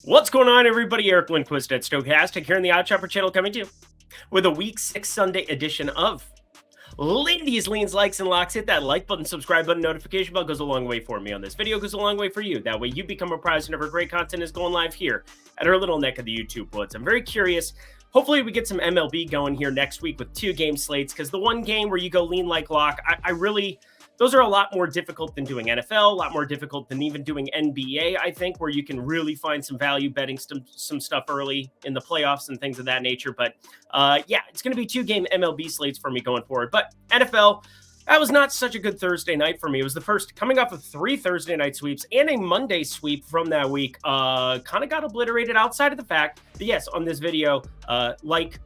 What's going on, everybody? Eric Lindquist at Stokastic here on the OddsShopper channel, coming to you with a Week 6 Sunday edition of Lindy's Leans, Likes, and Locks. Hit that like button, subscribe button, notification bell. Goes a long way for me on this video. Goes a long way for you. That way you become apprised whenever great content is going live here at our little neck of the YouTube woods. I'm very curious. Hopefully we get some MLB going here next week with 2 game slates, because the one game where you go lean like lock, those are a lot more difficult than doing NFL, a lot more difficult than even doing NBA, I think, where you can really find some value betting some stuff early in the playoffs and things of that nature. But yeah, it's going to be 2 game MLB slates for me going forward. But NFL, that was not such a good Thursday night for me. It was the first, coming off of 3 Thursday night sweeps and a Monday sweep from that week. Kind of got obliterated outside of the fact that, yes, on this video, like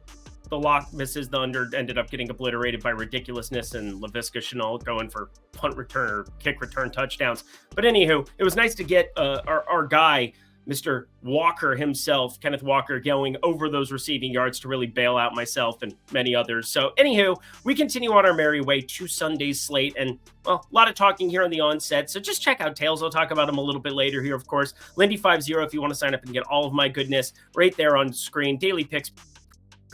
the lock misses, the under ended up getting obliterated by ridiculousness and Laviska Shenault going for punt return or kick return touchdowns. But anywho, it was nice to get our guy, Mr. Walker himself, Kenneth Walker, going over those receiving yards to really bail out myself and many others. So anywho, we continue on our merry way to Sunday's slate, and well, a lot of talking here on the onset. So just check out Tails. I'll talk about him a little bit later here, of course. Lindy50 if you want to sign up and get all of my goodness right there on screen. Daily picks,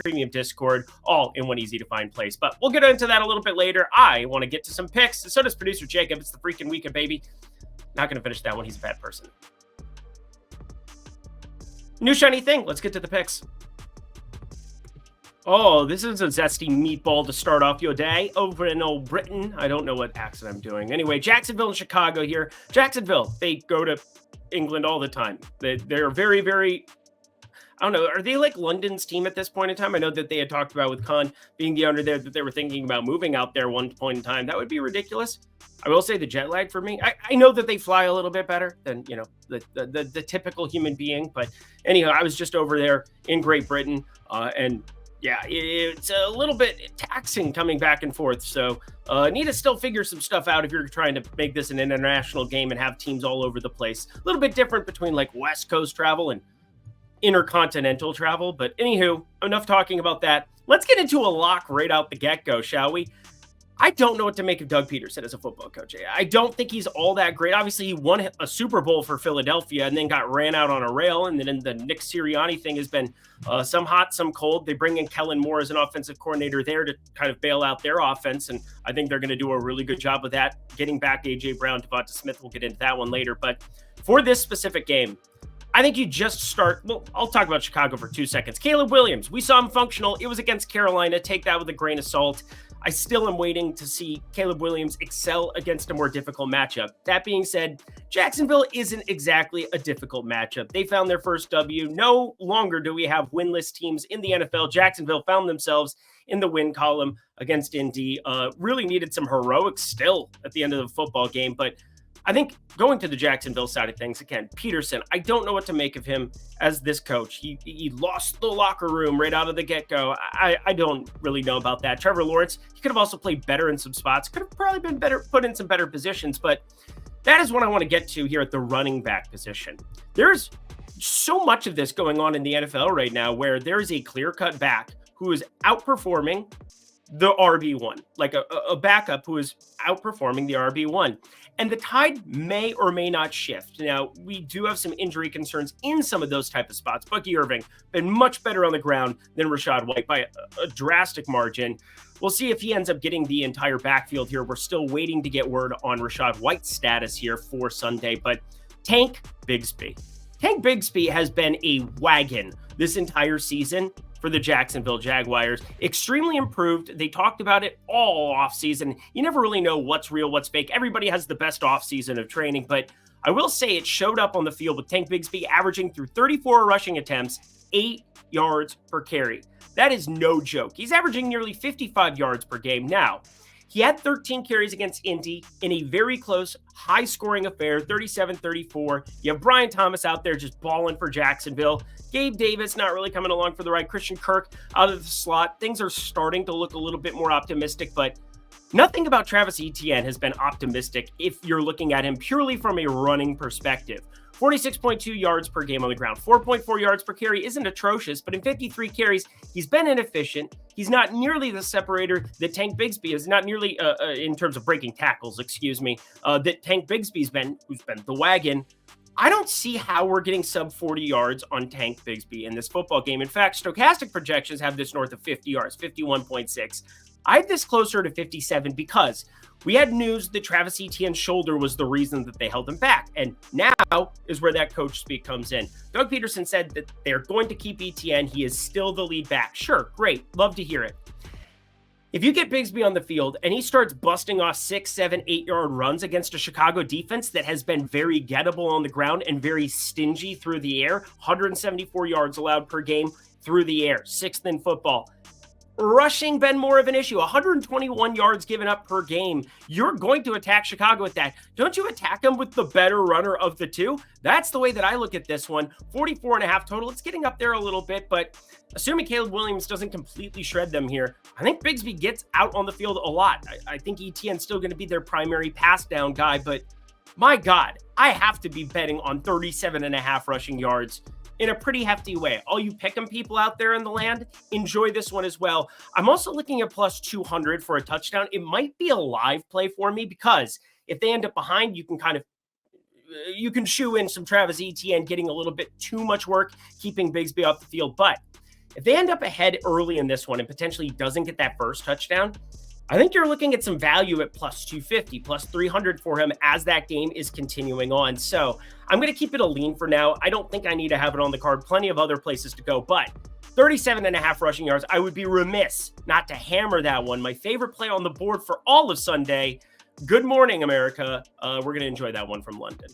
premium Discord, all in one easy to find place. But we'll get into that a little bit later. I want to get to some picks, and so does producer Jacob. It's the freaking weekend, baby. Not going to finish that one. He's a bad person. New shiny thing. Let's get to the picks. Oh, this is a zesty meatball to start off your day over in old Britain. I don't know what accent I'm doing. Anyway, Jacksonville and Chicago here. Jacksonville, they go to England all the time. They're very, very, I don't know, are they like London's team at this point in time? I know that they had talked about, with Khan being the owner there, that they were thinking about moving out there one point in time. That would be ridiculous. I will say the jet lag for me, I know that they fly a little bit better than, you know, the typical human being. But anyhow, I was just over there in Great Britain, and yeah, it's a little bit taxing coming back and forth. So need to still figure some stuff out if you're trying to make this an international game and have teams all over the place. A little bit different between like West Coast travel and intercontinental travel. But anywho, enough talking about that. Let's get into a lock right out the get-go, shall we? I don't know what to make of Doug Peterson as a football coach. I don't think he's all that great. Obviously, he won a Super Bowl for Philadelphia and then got ran out on a rail. And then the Nick Sirianni thing has been some hot, some cold. They bring in Kellen Moore as an offensive coordinator there to kind of bail out their offense. And I think they're going to do a really good job with that. Getting back A.J. Brown, Devonta Smith, we'll get into that one later. But for this specific game, I think you just start, well, I'll talk about Chicago for 2 seconds. Caleb Williams, we saw him functional. It was against Carolina. Take that with a grain of salt. I still am waiting to see Caleb Williams excel against a more difficult matchup. That being said, Jacksonville isn't exactly a difficult matchup. They found their first W. No longer do we have winless teams in the NFL. Jacksonville found themselves in the win column against Indy. Really needed some heroics still at the end of the football game, but I think going to the Jacksonville side of things, again, Peterson, I don't know what to make of him as this coach. He lost the locker room right out of the get-go. I don't really know about that. Trevor Lawrence, he could have also played better in some spots. Could have probably been better, put in some better positions. But that is what I want to get to here at the running back position. There's so much of this going on in the NFL right now where there is a clear-cut back who is outperforming the RB1, like a backup who is outperforming the RB1. And the tide may or may not shift. Now, we do have some injury concerns in some of those type of spots. Bucky Irving been much better on the ground than Rachaad White by a drastic margin. We'll see if he ends up getting the entire backfield here. We're still waiting to get word on Rachaad White's status here for Sunday. But Tank Bigsby has been a wagon this entire season for the Jacksonville Jaguars. Extremely improved. They talked about it all offseason. You never really know what's real, what's fake. Everybody has the best offseason of training, but I will say it showed up on the field with Tank Bigsby averaging through 34 rushing attempts, 8 yards per carry. That is no joke. He's averaging nearly 55 yards per game now. He had 13 carries against Indy in a very close, high-scoring affair, 37-34. You have Brian Thomas out there just balling for Jacksonville. Gabe Davis not really coming along for the ride. Christian Kirk out of the slot. Things are starting to look a little bit more optimistic, but nothing about Travis Etienne has been optimistic if you're looking at him purely from a running perspective. 46.2 yards per game on the ground. 4.4 yards per carry isn't atrocious, but in 53 carries, he's been inefficient. He's not nearly the separator that Tank Bigsby is, not nearly in terms of breaking tackles, that Tank Bigsby's been, who's been the wagon. I don't see how we're getting sub 40 yards on Tank Bigsby in this football game. In fact, stochastic projections have this north of 50 yards, 51.6. I had this closer to 57 because we had news that Travis Etienne's shoulder was the reason that they held him back. And now is where that coach speak comes in. Doug Peterson said that they're going to keep Etienne. He is still the lead back. Sure, great. Love to hear it. If you get Bigsby on the field and he starts busting off 6, 7, 8-yard runs against a Chicago defense that has been very gettable on the ground and very stingy through the air, 174 yards allowed per game through the air, 6th in football. Rushing been more of an issue, 121 yards given up per game. You're going to attack Chicago with that. Don't you attack them with the better runner of the two? That's the way that I look at this one. 44.5 total. It's getting up there a little bit, but assuming Caleb Williams doesn't completely shred them here, I think Bigsby gets out on the field a lot. I think Etienne's still going to be their primary pass down guy, but my God, I have to be betting on 37.5 rushing yards in a pretty hefty way. All you pick'em people out there in the land, enjoy this one as well. I'm also looking at plus 200 for a touchdown. It might be a live play for me because if they end up behind, you can shoe in some Travis Etienne getting a little bit too much work, keeping Bigsby off the field. But if they end up ahead early in this one and potentially doesn't get that first touchdown, I think you're looking at some value at plus 250, plus 300 for him as that game is continuing on. So I'm going to keep it a lean for now. I don't think I need to have it on the card. Plenty of other places to go, but 37.5 rushing yards. I would be remiss not to hammer that one. My favorite play on the board for all of Sunday. Good morning, America. We're going to enjoy that one from London.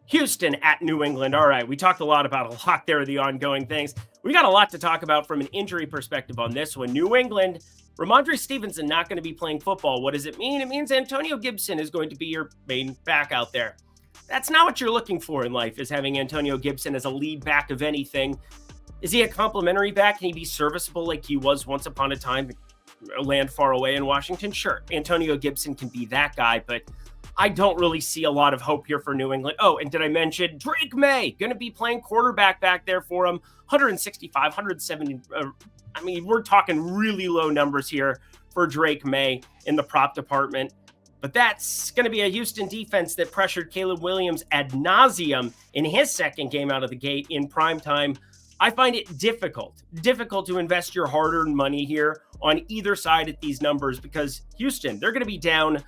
Houston at New England. All right, we talked a lot about a lot there of the ongoing things. We got a lot to talk about from an injury perspective on this one. New England, Ramondre Stevenson not going to be playing football. What does it mean? It means Antonio Gibson is going to be your main back out there. That's not what you're looking for in life, is having Antonio Gibson as a lead back of anything. Is he a complimentary back? Can he be serviceable like he was once upon a time, land far away in Washington? Sure, Antonio Gibson can be that guy, but I don't really see a lot of hope here for New England. Oh, and did I mention Drake May going to be playing quarterback back there for him? 165, 170. I mean, we're talking really low numbers here for Drake May in the prop department. But that's going to be a Houston defense that pressured Caleb Williams ad nauseum in his second game out of the gate in primetime. I find it difficult to invest your hard-earned money here on either side at these numbers because Houston, they're going to be down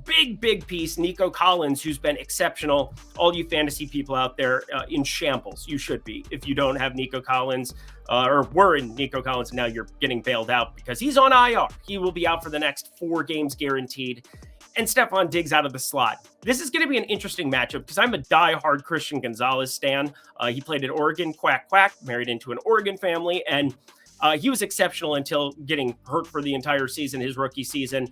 big piece. Nico Collins, who's been exceptional. All you fantasy people out there in shambles, you should be. If you don't have Nico Collins or were in Nico Collins, and now you're getting bailed out because he's on IR. He will be out for the next 4 games guaranteed. And Stephon Diggs out of the slot. This is going to be an interesting matchup because I'm a diehard Christian Gonzalez stan. He played at Oregon, quack, married into an Oregon family, and he was exceptional until getting hurt for the entire season, his rookie season.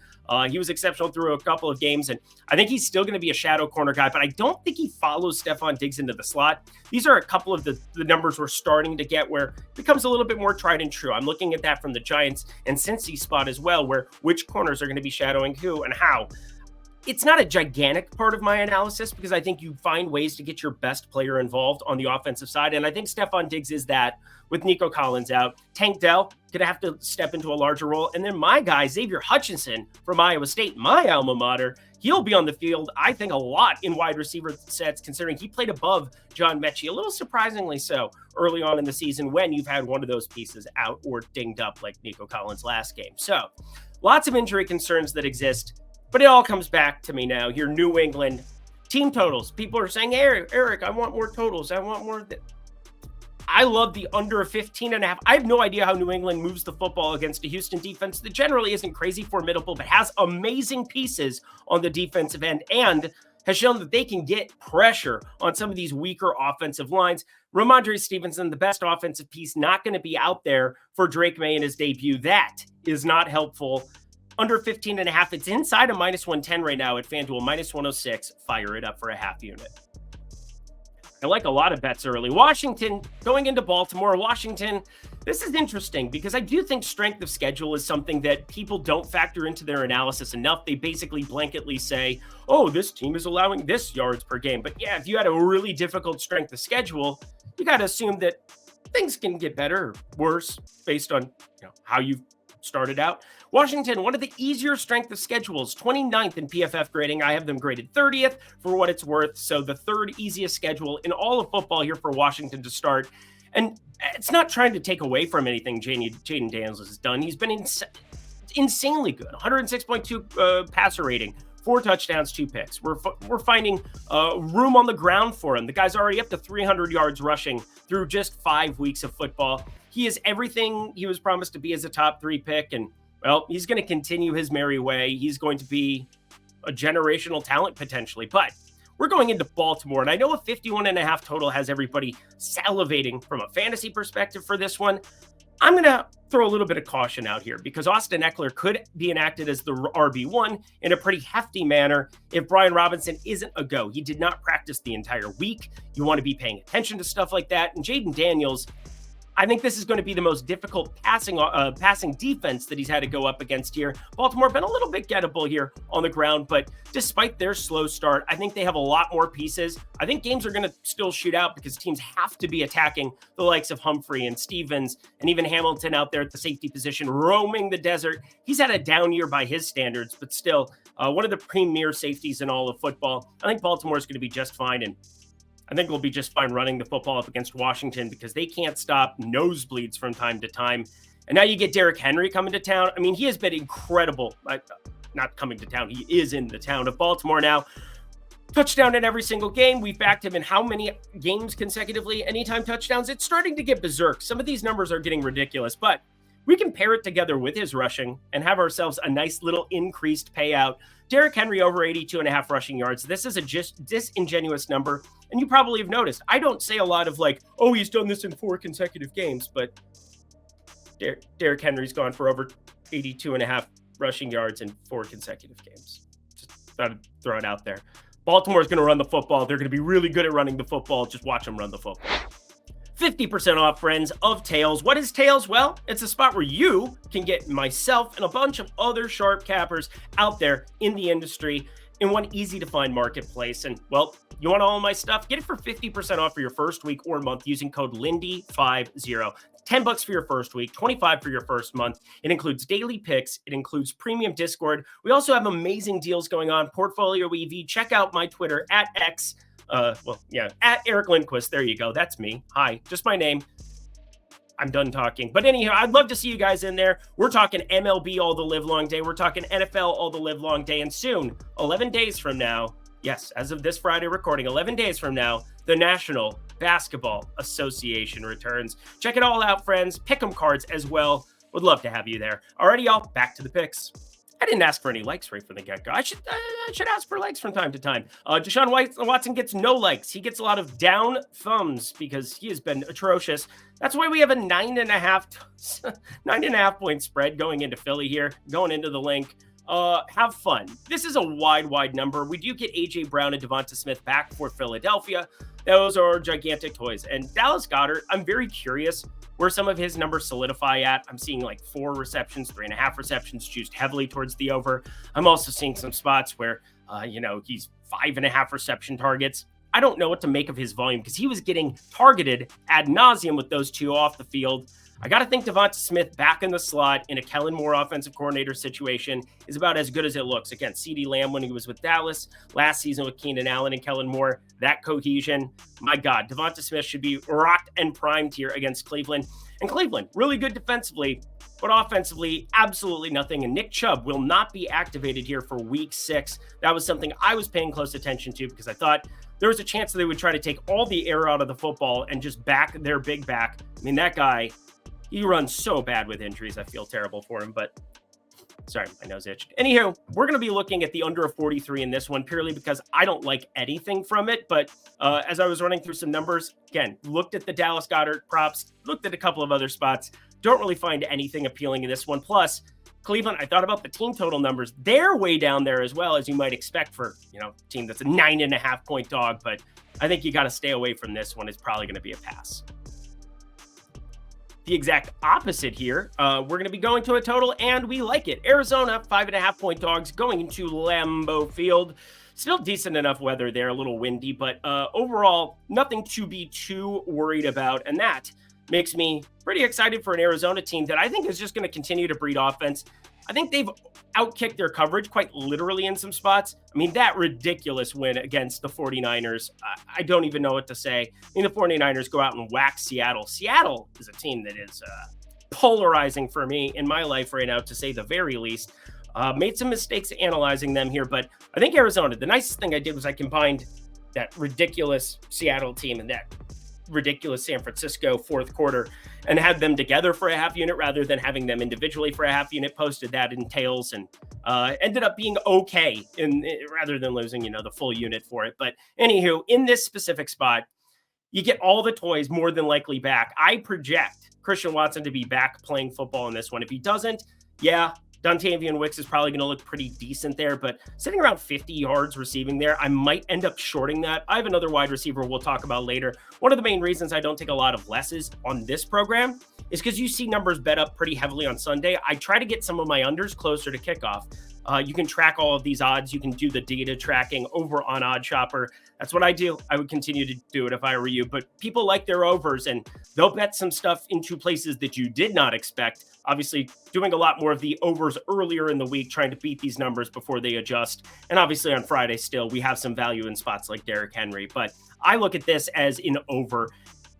He was exceptional through a couple of games, and I think he's still going to be a shadow corner guy, but I don't think he follows Stephon Diggs into the slot. These are a couple of the numbers we're starting to get where it becomes a little bit more tried and true. I'm looking at that from the Giants and Cincy spot as well, where which corners are going to be shadowing who and how. It's not a gigantic part of my analysis because I think you find ways to get your best player involved on the offensive side. And I think Stephon Diggs is that with Nico Collins out. Tank Dell going to have to step into a larger role. And then my guy, Xavier Hutchinson from Iowa State, my alma mater, he'll be on the field, I think, a lot in wide receiver sets, considering he played above John Mechie, a little surprisingly so early on in the season when you've had one of those pieces out or dinged up like Nico Collins last game. So lots of injury concerns that exist. But it all comes back to me now. Your New England team totals. People are saying, hey, Eric, I want more totals. I want more. I love the under 15.5. I have no idea how New England moves the football against a Houston defense that generally isn't crazy formidable, but has amazing pieces on the defensive end and has shown that they can get pressure on some of these weaker offensive lines. Ramondre Stevenson, the best offensive piece, not going to be out there for Drake May in his debut. That is not helpful. Under 15.5. It's inside of minus 110 right now at FanDuel, minus 106. Fire it up for a half unit. I like a lot of bets early. Washington going into Baltimore. Washington, this is interesting because I do think strength of schedule is something that people don't factor into their analysis enough. They basically blanketly say, oh, this team is allowing this yards per game. But yeah, if you had a really difficult strength of schedule, you got to assume that things can get better or worse based on how you've started out. Washington, one of the easier strength of schedules, 29th in PFF grading. I have them graded 30th for what it's worth. So the third easiest schedule in all of football here for Washington to start. And it's not trying to take away from anything Jaden Daniels has done. He's been insanely good. 106.2 passer rating, 4 touchdowns, 2 picks. We're finding room on the ground for him. The guy's already up to 300 yards rushing through just 5 weeks of football. He is everything he was promised to be as a top 3 pick. And, well, he's going to continue his merry way. He's going to be a generational talent potentially. But we're going into Baltimore, and I know a 51.5 total has everybody salivating from a fantasy perspective for this one. I'm going to throw a little bit of caution out here because Austin Eckler could be enacted as the RB1 in a pretty hefty manner if Brian Robinson isn't a go. He did not practice the entire week. You want to be paying attention to stuff like that. And Jaden Daniels, I think this is going to be the most difficult passing defense that he's had to go up against here. Baltimore been a little bit gettable here on the ground, but despite their slow start, I think they have a lot more pieces. I think games are going to still shoot out because teams have to be attacking the likes of Humphrey and Stevens and even Hamilton out there at the safety position, roaming the desert. He's had a down year by his standards, but still one of the premier safeties in all of football. I think Baltimore is going to be just fine, and I think we'll be just fine running the football up against Washington because they can't stop nosebleeds from time to time. And now you get Derrick Henry coming to town. I mean, he has been incredible. Not coming to town. He is in the town of Baltimore now. Touchdown in every single game. We've backed him in how many games consecutively? Anytime touchdowns. It's starting to get berserk. Some of these numbers are getting ridiculous, but we can pair it together with his rushing and have ourselves a nice little increased payout. Derrick Henry over 82.5 rushing yards. This is a just disingenuous number. And you probably have noticed, I don't say a lot of like, oh, he's done this in 4 consecutive games, but Derrick Henry's gone for over 82.5 rushing yards in 4 consecutive games. Just thought I'd throw it out there. Baltimore's going to run the football. They're going to be really good at running the football. Just watch them run the football. 50% off, friends, of Tails. What is Tails? Well, it's a spot where you can get myself and a bunch of other sharp cappers out there in the industry in one easy-to-find marketplace. And, well, you want all of my stuff? Get it for 50% off for your first week or month using code Lindy50. $10 for your first week, $25 for your first month. It includes daily picks. It includes premium Discord. We also have amazing deals going on. Portfolio EV. Check out my Twitter at X. At Eric Lindquist. There you go. That's me. Hi, just my name. I'm done talking. But anyhow, I'd love to see you guys in there. We're talking MLB all the live long day. We're talking NFL all the live long day. And soon, 11 days from now, yes, as of this Friday recording, 11 days from now, the National Basketball Association returns. Check it all out, friends. Pick'em cards as well. Would love to have you there. Alrighty, y'all, back to the picks. I didn't ask for any likes right from the get-go. I should ask for likes from time to time. Deshaun Watson gets no likes. He gets a lot of down thumbs because he has been atrocious. That's why we have a 9.5 point spread going into Philly here, going into the link. Have fun. This is a wide number. We do get A.J. Brown and Devonta Smith back for Philadelphia. Those are gigantic toys. And Dallas Goedert, I'm very curious where some of his numbers solidify at. I'm seeing like 4 receptions, 3.5 receptions, juiced heavily towards the over. I'm also seeing some spots where, he's 5.5 reception targets. I don't know what to make of his volume because he was getting targeted ad nauseum with those 2 off the field. I got to think Devonta Smith back in the slot in a Kellen Moore offensive coordinator situation is about as good as it looks. Again, CeeDee Lamb when he was with Dallas, last season with Keenan Allen and Kellen Moore, that cohesion. My God, Devonta Smith should be rocked and primed here against Cleveland. And Cleveland, really good defensively, but offensively, absolutely nothing. And Nick Chubb will not be activated here for week 6. That was something I was paying close attention to because I thought there was a chance that they would try to take all the air out of the football and just back their big back. I mean, that guy, he runs so bad with injuries. I feel terrible for him, but sorry, my nose itched. Anywho, we're going to be looking at the under of 43 in this one purely because I don't like anything from it. But as I was running through some numbers, again, looked at the Dallas Goedert props, looked at a couple of other spots. Don't really find anything appealing in this one. Plus, Cleveland, I thought about the team total numbers. They're way down there as well, as you might expect for, a team that's a 9.5 point dog. But I think you got to stay away from this one. It's probably going to be a pass. The exact opposite here. We're going to be going to a total, and we like it. Arizona, 5.5 point dogs going into Lambeau Field. Still decent enough weather there, a little windy, but overall, nothing to be too worried about. And that makes me pretty excited for an Arizona team that I think is just going to continue to breed offense. I think they've outkicked their coverage quite literally in some spots. I mean, that ridiculous win against the 49ers, I don't even know what to say. I mean, the 49ers go out and whack Seattle. Seattle is a team that is polarizing for me in my life right now, to say the very least. Made some mistakes analyzing them here, but I think Arizona, the nicest thing I did was I combined that ridiculous Seattle team and that ridiculous San Francisco fourth quarter and had them together for a half unit rather than having them individually for a half unit. Posted that in tails and ended up being okay rather than losing, the full unit for it. But anywho, in this specific spot, you get all the toys more than likely back. I project Christian Watson to be back playing football in this one. If he doesn't, Dontavian Wicks is probably going to look pretty decent there, but sitting around 50 yards receiving there, I might end up shorting that. I have another wide receiver we'll talk about later. One of the main reasons I don't take a lot of lesses on this program is because you see numbers bet up pretty heavily on Sunday. I try to get some of my unders closer to kickoff. You can track all of these odds. You can do the data tracking over on OddsShopper. That's what I do. I would continue to do it if I were you. But people like their overs, and they'll bet some stuff into places that you did not expect. Obviously, doing a lot more of the overs earlier in the week, trying to beat these numbers before they adjust. And obviously on Friday still, we have some value in spots like Derrick Henry. But I look at this as an over.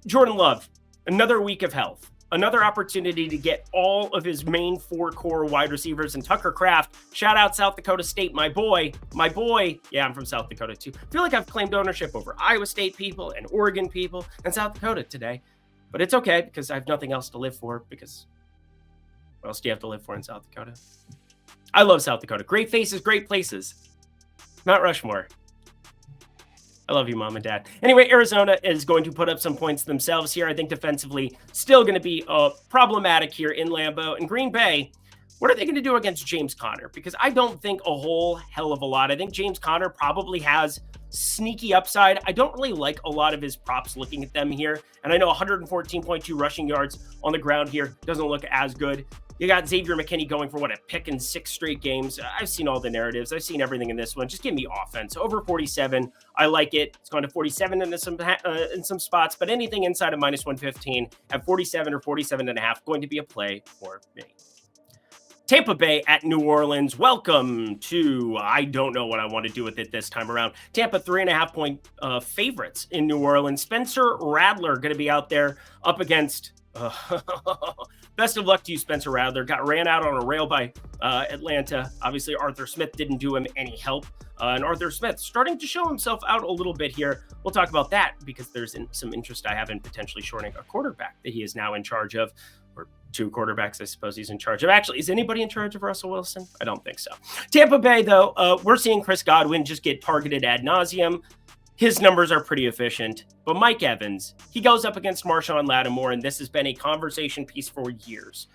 Jordan Love, another week of health. Another opportunity to get all of his main four core wide receivers. And Tucker Kraft, shout out South Dakota State, my boy. Yeah, I'm from South Dakota too. I feel like I've claimed ownership over Iowa State people and Oregon people and South Dakota today. But it's okay because I have nothing else to live for, because what else do you have to live for in South Dakota? I love South Dakota. Great faces, great places. Mount Rushmore. I love you, Mom and Dad. Anyway, Arizona is going to put up some points themselves here. I think defensively still going to be problematic here in Lambeau. And Green Bay, what are they going to do against James Conner? Because I don't think a whole hell of a lot. I think James Conner probably has sneaky upside. I don't really like a lot of his props looking at them here. And I know 114.2 rushing yards on the ground here doesn't look as good. You got Xavier McKinney going for a pick in 6 straight games. I've seen all the narratives. I've seen everything in this one. Just give me offense. Over 47. I like it. It's going to 47 in some spots, but anything inside of minus 115 at 47 or 47.5 going to be a play for me. Tampa Bay at New Orleans. Welcome to, I don't know what I want to do with it this time around. Tampa 3.5 point favorites in New Orleans. Spencer Rattler going to be out there up against best of luck to you, Spencer Rattler. Got ran out on a rail by Atlanta. Obviously, Arthur Smith didn't do him any help. And Arthur Smith starting to show himself out a little bit here. We'll talk about that because there's some interest I have in potentially shorting a quarterback that he is now in charge of. Or 2 quarterbacks, I suppose he's in charge of. Actually, is anybody in charge of Russell Wilson? I don't think so. Tampa Bay, though, we're seeing Chris Godwin just get targeted ad nauseum. His numbers are pretty efficient. But Mike Evans, he goes up against Marshawn Lattimore, and this has been a conversation piece for years.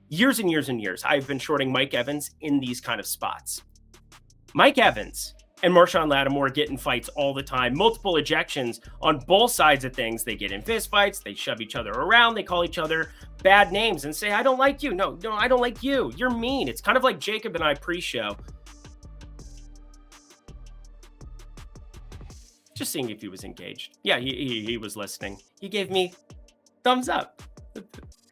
Years and years and years. I've been shorting Mike Evans in these kind of spots. Mike Evans and Marshawn Lattimore get in fights all the time. Multiple ejections on both sides of things. They get in fist fights. They shove each other around. They call each other bad names and say, I don't like you. No, I don't like you. You're mean. It's kind of like Jacob and I pre-show. Just seeing if he was engaged. Yeah, he was listening. He gave me thumbs up.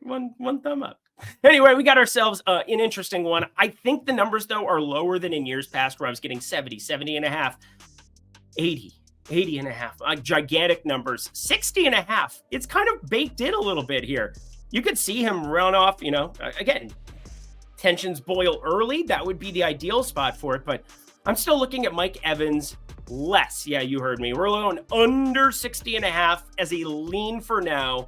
One thumb up. Anyway, we got ourselves an interesting one. I think the numbers, though, are lower than in years past where I was getting 70 and a half, 80 and a half. Gigantic numbers. 60 and a half. It's kind of baked in a little bit here. You could see him run off, again, tensions boil early. That would be the ideal spot for it. But I'm still looking at Mike Evans less. Yeah, you heard me. We're going under 60 and a half as a lean for now.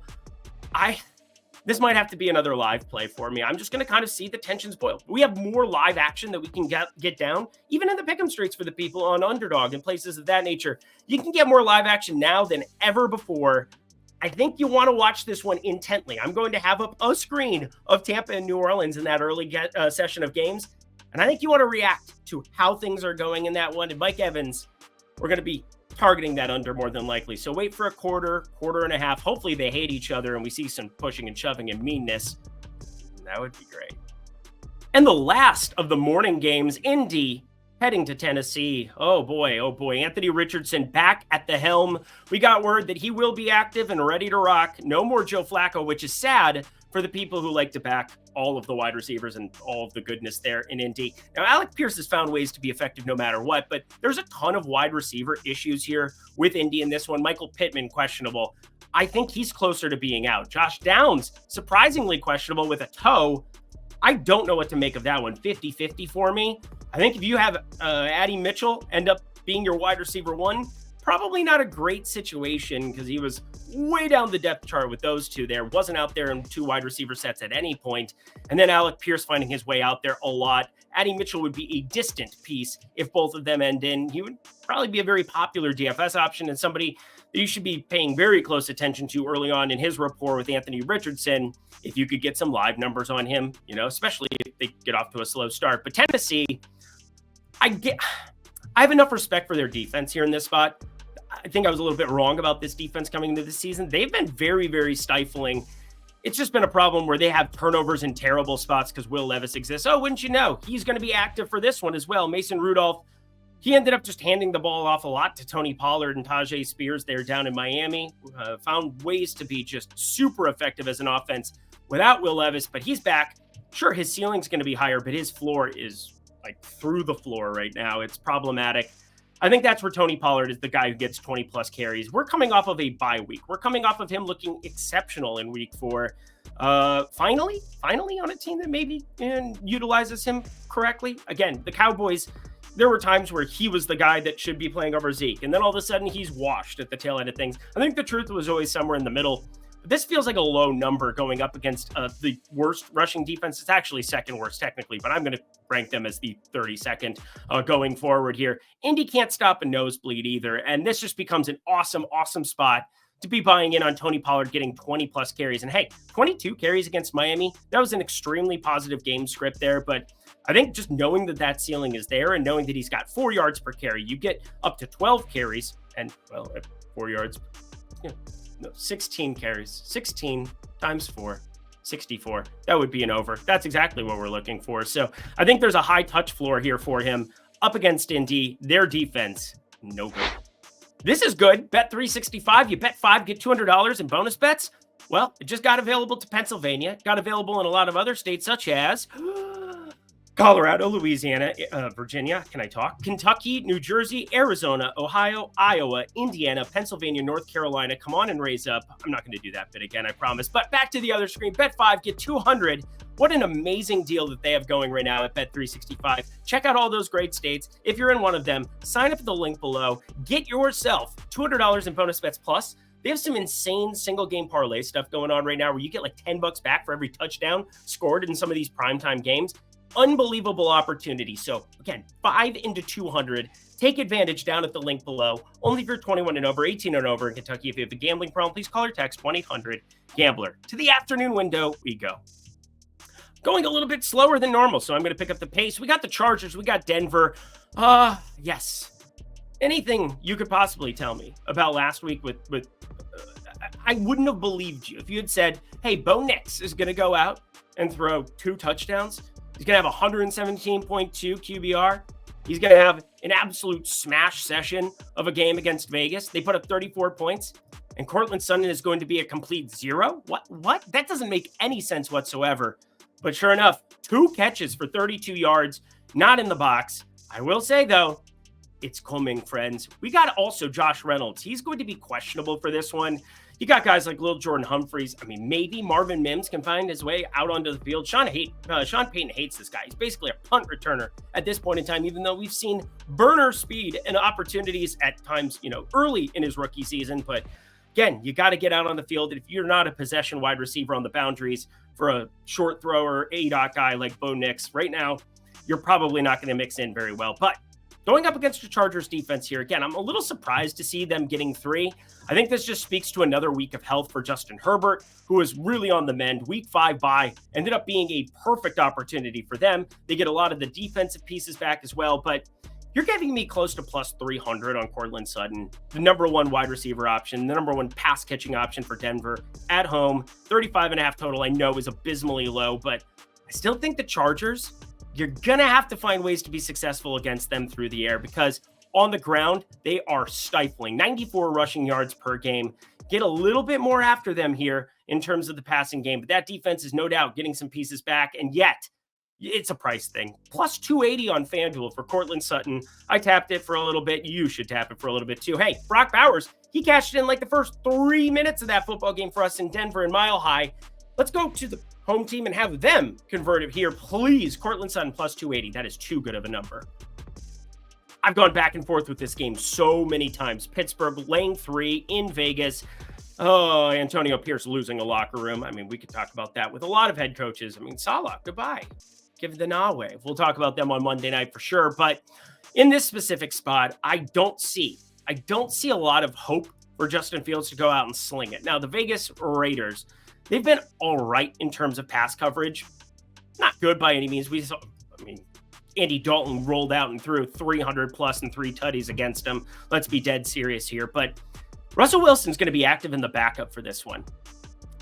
This might have to be another live play for me. I'm just going to kind of see the tensions boil. We have more live action that we can get down, even in the pick'em streets for the people on Underdog and places of that nature. You can get more live action now than ever before. I think you want to watch this one intently. I'm going to have up a screen of Tampa and New Orleans in that early session of games. And I think you want to react to how things are going in that one. And Mike Evans, we're going to be targeting that under more than likely. So wait for a quarter and a half. Hopefully they hate each other and we see some pushing and shoving and meanness. That would be great. And the last of the morning games, Indy Heading to Tennessee. Oh boy, oh boy. Anthony Richardson back at the helm. We got word that he will be active and ready to rock. No more Joe Flacco, which is sad for the people who like to back all of the wide receivers and all of the goodness there in Indy. Now, Alec Pierce has found ways to be effective no matter what, but there's a ton of wide receiver issues here with Indy in this one. Michael Pittman, questionable. I think he's closer to being out. Josh Downs, surprisingly questionable with a toe. I don't know what to make of that one. 50-50 for me. I think if you have Addy Mitchell end up being your wide receiver one, probably not a great situation because he was way down the depth chart with those two there. Wasn't out there in two wide receiver sets at any point. And then Alec Pierce finding his way out there a lot. Addy Mitchell would be a distant piece if both of them end in. He would probably be a very popular DFS option and somebody that you should be paying very close attention to early on in his rapport with Anthony Richardson. If you could get some live numbers on him, especially if they get off to a slow start. But Tennessee, I have enough respect for their defense here in this spot. I think I was a little bit wrong about this defense coming into the season. They've been very, very stifling. It's just been a problem where they have turnovers in terrible spots because Will Levis exists. Oh, wouldn't you know? He's going to be active for this one as well. Mason Rudolph, he ended up just handing the ball off a lot to Tony Pollard and Tajay Spears there down in Miami. Found ways to be just super effective as an offense without Will Levis, but he's back. Sure, his ceiling's going to be higher, but his floor is like through the floor right now. It's problematic. I think that's where Tony Pollard is the guy who gets 20 plus carries. We're coming off of a bye week. We're coming off of him looking exceptional in week 4. Finally on a team that maybe utilizes him correctly. Again, the Cowboys, there were times where he was the guy that should be playing over Zeke. And then all of a sudden he's washed at the tail end of things. I think the truth was always somewhere in the middle. This feels like a low number going up against the worst rushing defense. It's actually second worst technically, but I'm going to rank them as the 32nd going forward here. Indy can't stop a nosebleed either, and this just becomes an awesome, awesome spot to be buying in on Tony Pollard getting 20 plus carries. And hey, 22 carries against Miami, that was an extremely positive game script there, but I think just knowing that that ceiling is there and knowing that he's got 4 yards per carry, you get up to 12 carries and, well, at 4 yards, 16 carries, 16 times 4, 64. That would be an over. That's exactly what we're looking for. So I think there's a high touch floor here for him up against Indy. Their defense, no good. This is good. Bet 365. You bet 5, get $200 in bonus bets. Well, it just got available to Pennsylvania. Got available in a lot of other states such as Colorado, Louisiana, Virginia, can I talk? Kentucky, New Jersey, Arizona, Ohio, Iowa, Indiana, Pennsylvania, North Carolina. Come on and raise up. I'm not going to do that bit again, I promise. But back to the other screen. Bet 5, get 200. What an amazing deal that they have going right now at Bet 365. Check out all those great states. If you're in one of them, sign up at the link below. Get yourself $200 in bonus bets plus. They have some insane single game parlay stuff going on right now where you get like $10 back for every touchdown scored in some of these primetime games. Unbelievable opportunity. So again, 5 into 200. Take advantage down at the link below. Only if you're 21 and over, 18 and over in Kentucky. If you have a gambling problem, please call or text 1-800-GAMBLER. To the afternoon window we go. Going a little bit slower than normal, so I'm going to pick up the pace. We got the Chargers. We got Denver. Yes. Anything you could possibly tell me about last week with I wouldn't have believed you if you had said, hey, Bo Nix is going to go out and throw 2 touchdowns. He's going to have 117.2 QBR. He's going to have an absolute smash session of a game against Vegas. They put up 34 points, and Cortland Sutton is going to be a complete 0? What? That doesn't make any sense whatsoever. But sure enough, 2 catches for 32 yards, not in the box. I will say, though, it's coming, friends. We got also Josh Reynolds. He's going to be questionable for this one. You got guys like Lil Jordan Humphreys. I mean, maybe Marvin Mims can find his way out onto the field. Sean Payton hates this guy. He's basically a punt returner at this point in time, even though we've seen burner speed and opportunities at times, early in his rookie season. But again, you got to get out on the field. If you're not a possession wide receiver on the boundaries for a short thrower, A-dot guy like Bo Nix, right now, you're probably not going to mix in very well. But going up against the Chargers defense here, again, I'm a little surprised to see them getting 3. I think this just speaks to another week of health for Justin Herbert, who is really on the mend. Week 5 bye ended up being a perfect opportunity for them. They get a lot of the defensive pieces back as well, but you're getting me close to plus 300 on Cortland Sutton, the number 1 wide receiver option, the number 1 pass catching option for Denver at home. 35.5 total I know is abysmally low, but I still think the Chargers you're going to have to find ways to be successful against them through the air because on the ground, they are stifling. 94 rushing yards per game. Get a little bit more after them here in terms of the passing game, but that defense is no doubt getting some pieces back, and yet it's a price thing. Plus 280 on FanDuel for Cortland Sutton. I tapped it for a little bit. You should tap it for a little bit too. Hey, Brock Bowers, he cashed in like the first 3 minutes of that football game for us in Denver in Mile High. Let's go to the home team and have them convert it here, please. Cortland Sutton plus 280. That is too good of a number. I've gone back and forth with this game so many times. Pittsburgh laying 3 in Vegas. Oh, Antonio Pierce losing a locker room. I mean, we could talk about that with a lot of head coaches. I mean, Salah, goodbye. Give the nah wave. We'll talk about them on Monday night for sure. But in this specific spot, I don't see a lot of hope for Justin Fields to go out and sling it. Now, the Vegas Raiders, they've been all right in terms of pass coverage. Not good by any means. Andy Dalton rolled out and threw 300 plus and 3 tutties against him. Let's be dead serious here. But Russell Wilson's going to be active in the backup for this one.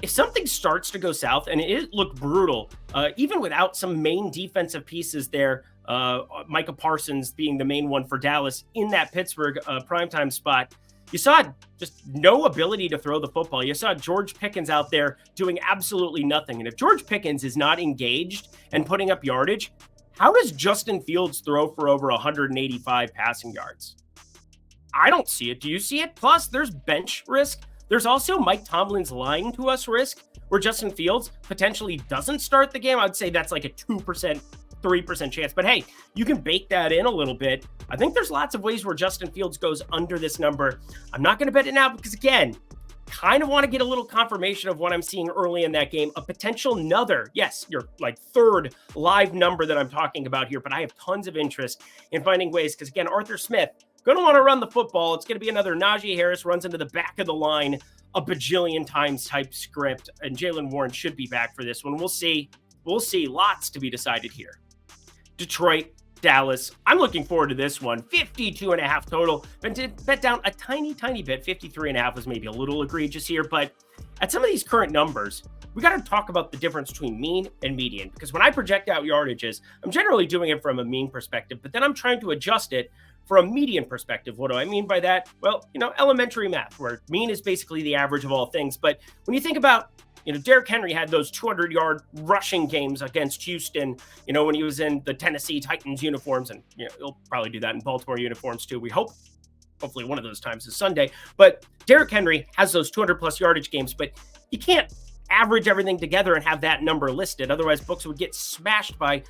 If something starts to go south, and it looked brutal, even without some main defensive pieces there, Micah Parsons being the main one for Dallas in that Pittsburgh primetime spot, you saw just no ability to throw the football. You saw George Pickens out there doing absolutely nothing. And if George Pickens is not engaged and putting up yardage, how does Justin Fields throw for over 185 passing yards? I don't see it. Do you see it? Plus, there's bench risk. There's also Mike Tomlin's lying to us risk, where Justin Fields potentially doesn't start the game. I'd say that's like a 2%, 3% chance. But hey, you can bake that in a little bit. I think there's lots of ways where Justin Fields goes under this number. I'm not going to bet it now because, again, kind of want to get a little confirmation of what I'm seeing early in that game. A potential another, yes, your like third live number that I'm talking about here, but I have tons of interest in finding ways because, again, Arthur Smith, going to want to run the football. It's going to be another Najee Harris runs into the back of the line a bajillion times type script, and Jaylen Warren should be back for this one. We'll see. We'll see. Lots to be decided here. Detroit, Dallas. I'm looking forward to this one. 52.5 total. Bet down a tiny bit. 53.5 was maybe a little egregious here, but at some of these current numbers, we got to talk about the difference between mean and median, because when I project out yardages, I'm generally doing it from a mean perspective, but then I'm trying to adjust it for a median perspective. What do I mean by that? Well, elementary math, where mean is basically the average of all things. But when you think about, Derrick Henry had those 200-yard rushing games against Houston, when he was in the Tennessee Titans uniforms, and he'll probably do that in Baltimore uniforms too. We hope. Hopefully one of those times is Sunday. But Derrick Henry has those 200-plus yardage games, but you can't average everything together and have that number listed. Otherwise, books would get smashed by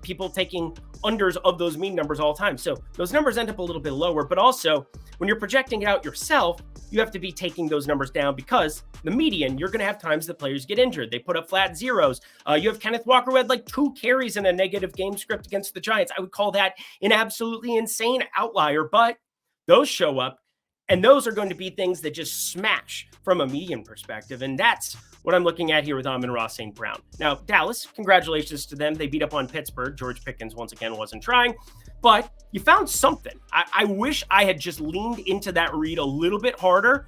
people taking unders of those mean numbers all the time. So those numbers end up a little bit lower. But also, when you're projecting it out yourself, you have to be taking those numbers down because the median, you're going to have times that players get injured. They put up flat zeros. You have Kenneth Walker who had like 2 carries in a negative game script against the Giants. I would call that an absolutely insane outlier, but those show up, and those are going to be things that just smash from a median perspective. And that's what I'm looking at here with Amon-Ra St. Brown. Now, Dallas, congratulations to them. They beat up on Pittsburgh. George Pickens, once again, wasn't trying, but you found something. I wish I had just leaned into that read a little bit harder,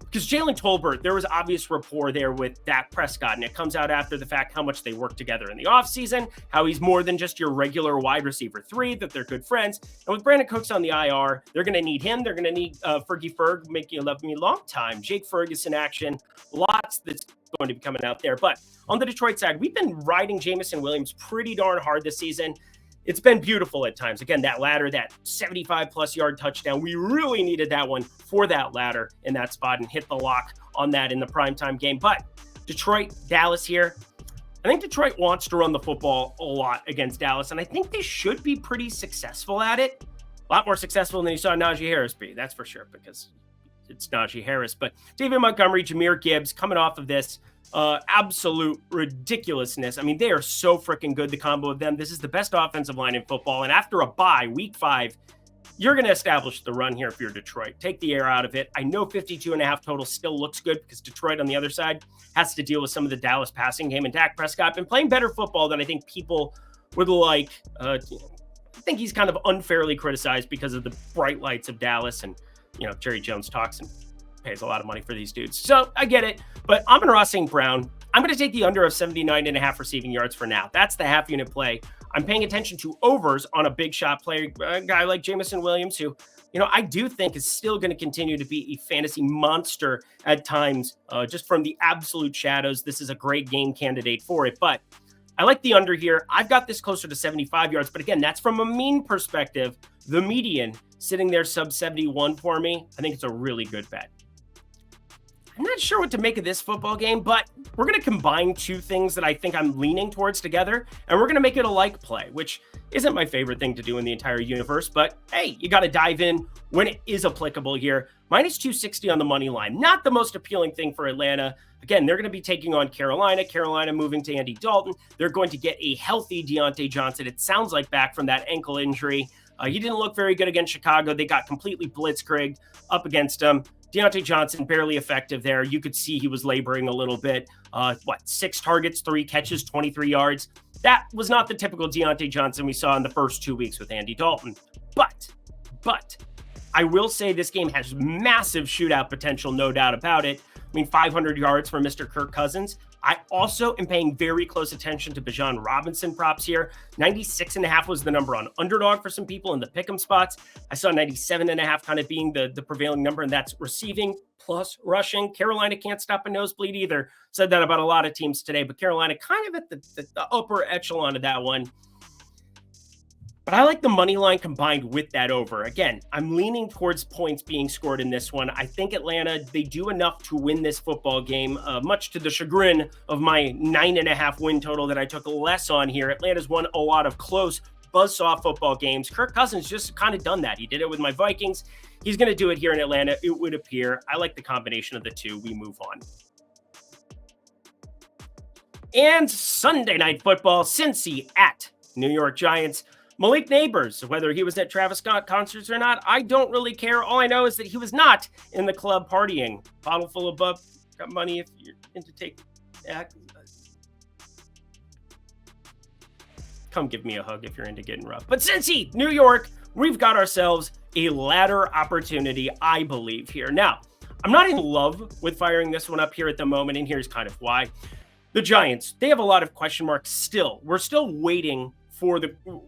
because Jalen Tolbert, there was obvious rapport there with Dak Prescott, and it comes out after the fact how much they work together in the offseason, how he's more than just your regular wide receiver 3, that they're good friends. And with Brandon Cooks on the IR, they're going to need him. They're going to need Fergie Ferg, make you love me long time. Jake Ferguson action, lots that's going to be coming out there. But on the Detroit side, we've been riding Jameson Williams pretty darn hard this season. It's been beautiful at times. Again, that ladder, that 75-plus yard touchdown, we really needed that one for that ladder in that spot and hit the lock on that in the primetime game. But Detroit, Dallas here, I think Detroit wants to run the football a lot against Dallas, and I think they should be pretty successful at it. A lot more successful than you saw Najee Harris be, that's for sure, because it's Najee Harris. But David Montgomery, Jahmyr Gibbs, coming off of this absolute ridiculousness. I mean, they are so freaking good, the combo of them. This is the best offensive line in football. And after a bye, week 5, you're going to establish the run here if you're Detroit. Take the air out of it. I know 52.5 total still looks good because Detroit on the other side has to deal with some of the Dallas passing game. And Dak Prescott been playing better football than I think people would like. I think he's kind of unfairly criticized because of the bright lights of Dallas. And, Jerry Jones talks and pays a lot of money for these dudes. So I get it. But Amon-Ra St. Brown, I'm going to take the under of 79.5 receiving yards for now. That's the half unit play I'm paying attention to overs on a big shot player, a guy like Jameson Williams, who, I do think is still going to continue to be a fantasy monster at times, just from the absolute shadows. This is a great game candidate for it, but I like the under here. I've got this closer to 75 yards, but again, that's from a mean perspective. The median sitting there sub 71 for me. I think it's a really good bet. I'm not sure what to make of this football game, but we're going to combine two things that I think I'm leaning towards together, and we're going to make it a like play, which isn't my favorite thing to do in the entire universe, but hey, you got to dive in when it is applicable here. Minus 260 on the money line. Not the most appealing thing for Atlanta. Again, they're going to be taking on Carolina. Carolina moving to Andy Dalton. They're going to get a healthy Deontay Johnson, it sounds like, back from that ankle injury. He didn't look very good against Chicago. They got completely blitzkrieged up against him. Deontay Johnson, barely effective there. You could see he was laboring a little bit. 6 targets, 3 catches, 23 yards. That was not the typical Deontay Johnson we saw in the first 2 weeks with Andy Dalton. But I will say this game has massive shootout potential, no doubt about it. 500 yards for Mr. Kirk Cousins. I also am paying very close attention to Bijan Robinson props here. 96.5 was the number on Underdog for some people in the pick'em spots. I saw 97.5 kind of being the prevailing number, and that's receiving plus rushing. Carolina can't stop a nosebleed either. Said that about a lot of teams today, but Carolina kind of at the upper echelon of that one. But I like the money line combined with that over. Again, I'm leaning towards points being scored in this one. I think Atlanta, they do enough to win this football game, much to the chagrin of my 9.5 win total that I took less on here. Atlanta's won a lot of close buzzsaw football games. Kirk Cousins just kind of done that. He did it with my Vikings. He's going to do it here in Atlanta, it would appear. I like the combination of the two. We move on. And Sunday Night Football, Cincy at New York Giants. Malik Neighbors, whether he was at Travis Scott concerts or not, I don't really care. All I know is that he was not in the club partying. Bottle full of bub. Got money if you're into take. Come give me a hug if you're into getting rough. But Cincy, New York, we've got ourselves a ladder opportunity, I believe, here. Now, I'm not in love with firing this one up here at the moment, and here's kind of why. The Giants, they have a lot of question marks still. We're still waiting for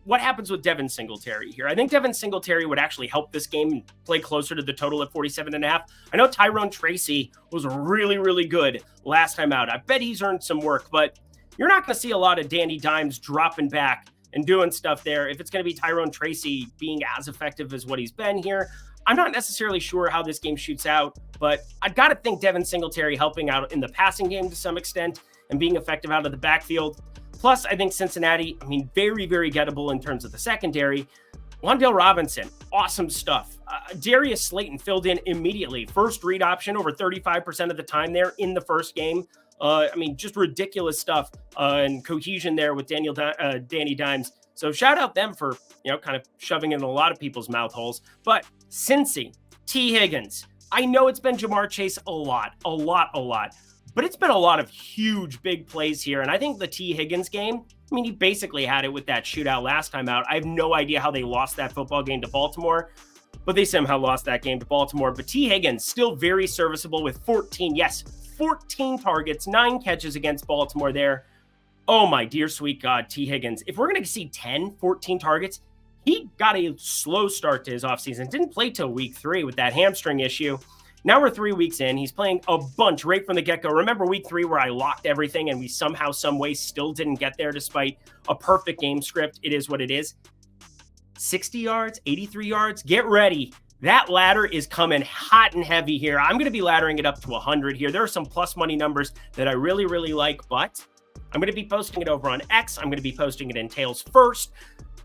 what happens with Devin Singletary here. I think Devin Singletary would actually help this game and play closer to the total at 47.5. I know Tyrone Tracy was really, really good last time out. I bet he's earned some work, but you're not going to see a lot of Danny Dimes dropping back and doing stuff there. If it's going to be Tyrone Tracy being as effective as what he's been here, I'm not necessarily sure how this game shoots out, but I've got to think Devin Singletary helping out in the passing game to some extent and being effective out of the backfield. Plus, I think Cincinnati, very, very gettable in terms of the secondary. Wan'Dale Robinson, awesome stuff. Darius Slayton filled in immediately. First read option over 35% of the time there in the first game. Just ridiculous stuff and cohesion there with Danny Dimes. So shout out them for, kind of shoving in a lot of people's mouth holes. But Cincy, T. Higgins, I know it's been Jamar Chase a lot. But it's been a lot of huge, big plays here. And I think the T. Higgins game, he basically had it with that shootout last time out. I have no idea how they lost that football game to Baltimore, but they somehow lost that game to Baltimore. But T. Higgins still very serviceable with 14 targets, 9 catches against Baltimore there. Oh, my dear sweet God, T. Higgins. If we're going to see 14 targets, he got a slow start to his offseason. Didn't play till week 3 with that hamstring issue. Now we're 3 weeks in. He's playing a bunch right from the get-go. Remember week 3 where I locked everything and we somehow, some way still didn't get there despite a perfect game script? It is what it is. 60 yards, 83 yards. Get ready. That ladder is coming hot and heavy here. I'm going to be laddering it up to 100 here. There are some plus money numbers that I really, really like, but I'm going to be posting it over on X. I'm going to be posting it in Tails first.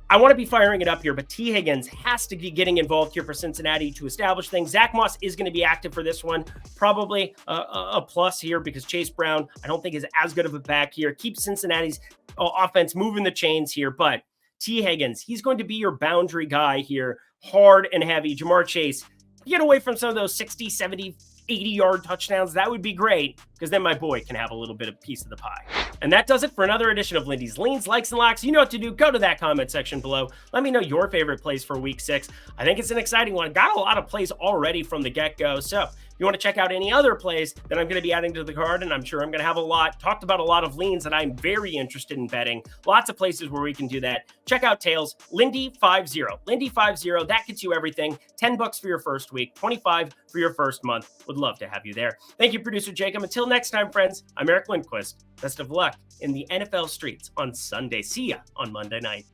I want to be firing it up here, but T. Higgins has to be getting involved here for Cincinnati to establish things. Zach Moss is going to be active for this one. Probably a plus here because Chase Brown, I don't think, is as good of a back here. Keep Cincinnati's offense moving the chains here, but T. Higgins, he's going to be your boundary guy here, hard and heavy. Jamar Chase, get away from some of those 60, 70, 80-yard touchdowns. That would be great because then my boy can have a little bit of piece of the pie. And that does it for another edition of Lindy's Leans, Likes, and Locks. You know what to do. Go to that comment section below. Let me know your favorite plays for Week 6. I think it's an exciting one. Got a lot of plays already from the get-go. So if you want to check out any other plays that I'm going to be adding to the card, and I'm sure I'm going to have talked about a lot of leans that I'm very interested in betting. Lots of places where we can do that. Check out Tails, Lindy50. Lindy50, that gets you everything. $10 for your first week, $25 for your first month. Would love to have you there. Thank you, producer Jacob. Until next time, friends, I'm Eric Lindquist. Best of luck in the NFL streets on Sunday. See ya on Monday night.